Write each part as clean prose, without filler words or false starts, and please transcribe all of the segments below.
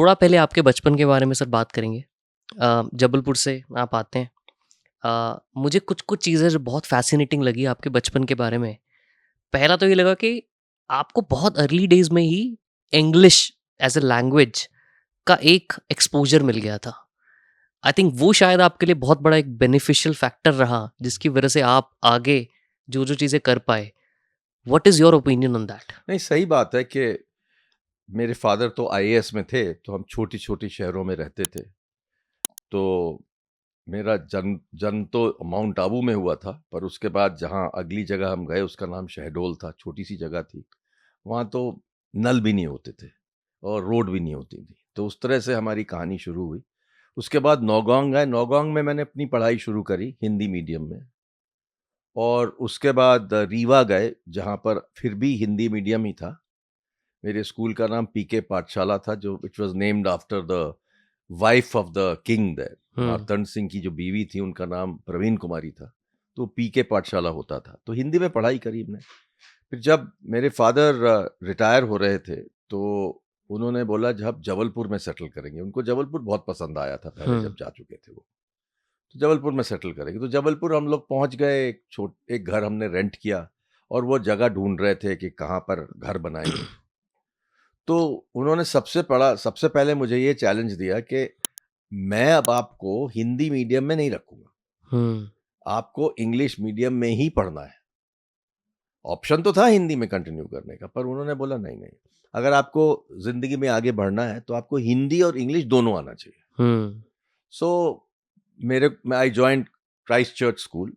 थोड़ा पहले आपके बचपन के बारे में सर बात करेंगे। जबलपुर से आप आते हैं। मुझे कुछ-कुछ चीज़ें जो बहुत फ़ैसिनेटिंग लगी आपके बचपन के बारे में। पहला तो ये लगा कि आपको बहुत अर्ली डेज़ में ही इंग्लिश एज़ अ लैंग्वेज का एक एक्सपोज़र मिल गया था। आई थिंक वो शायद आपके लिए बहुत बड़ा एक बेनिफिशियल फैक्टर रहा, जिसकी वज़ह से आप आगे जो-जो चीज़ें कर पाए। What is your opinion on that? नहीं, सही बात है कि मेरे फादर तो आईएएस में थे, तो हम छोटी-छोटी शहरों में रहते थे। तो मेरा जन्म जन्म तो माउंट आबू में हुआ था, पर उसके बाद जहाँ अगली जगह हम गए उसका नाम शहडोल था, छोटी-सी जगह थी। वहाँ तो नल भी नहीं होते थे और रोड भी नहीं होती थी। तो उस तरह से हमारी कहानी शुरू हुई। उसके बाद नौगांव गए, नौगांव में मैंने अपनी पढ़ाई शुरू करी हिंदी मीडियम में। और उसके बाद रीवा गए, जहाँ पर फिर भी हिंदी मीडियम ही था। मेरे स्कूल का नाम पीके पाठशाला था, जो it was named after the wife of the king there. Martand Singh की जो बीवी थी उनका नाम प्रवीण कुमारी था, तो पीके पाठशाला होता था। तो हिंदी में पढ़ाई करी हमने। फिर जब मेरे फादर रिटायर हो रहे थे, तो उन्होंने बोला जब जबलपुर में सेटल करेंगे। उनको जबलपुर बहुत पसंद आया था पहले जब जा चुके थे वो। तो जबलपुर में सेटल करेंगे। तो जबलपुर हम लोग पहुंच गए, एक घर हमने रेंट किया और वो जगह ढूंढ रहे थे कि कहाँ पर घर बनाएंगे। तो उन्होंने सबसे पहले मुझे ये चैलेंज दिया कि मैं अब आपको हिंदी मीडियम में नहीं रखूंगा, आपको इंग्लिश मीडियम में ही पढ़ना है। ऑप्शन तो था हिंदी में कंटिन्यू करने का, पर उन्होंने बोला नहीं नहीं, अगर आपको जिंदगी में आगे बढ़ना है तो आपको हिंदी और इंग्लिश दोनों आना चाहिए। सो I joined Christ church school.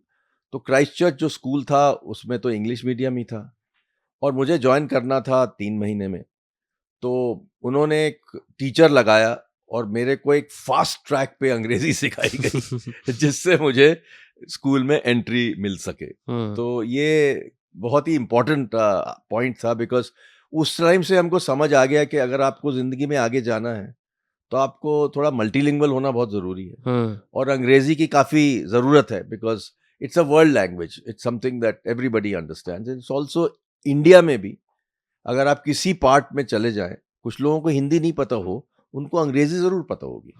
तो क्राइस्ट चर्च जो स्कूल था उसमें तो इंग्लिश मीडियम ही था और मुझे ज्वाइन करना था 3 महीने में। तो उन्होंने एक टीचर लगाया और मेरे को एक फास्ट ट्रैक पे अंग्रेजी सिखाई गई जिससे मुझे स्कूल में एंट्री मिल सके। तो ये बहुत ही इम्पोर्टेंट पॉइंट था, बिकॉज उस टाइम से हमको समझ आ गया कि अगर आपको जिंदगी में आगे जाना है तो आपको थोड़ा मल्टीलिंगुअल होना बहुत जरूरी है। और अंग्रेजी की काफी जरूरत है, because it's a world language, it's something that everybody understands. It's also India में भी अगर आप किसी पार्ट में चले जाएं, कुछ लोगों को हिंदी नहीं पता हो, उनको अंग्रेजी जरूर पता होगी।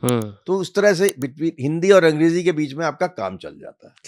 तो उस तरह से बिटवीन हिंदी और अंग्रेजी के बीच में आपका काम चल जाता है।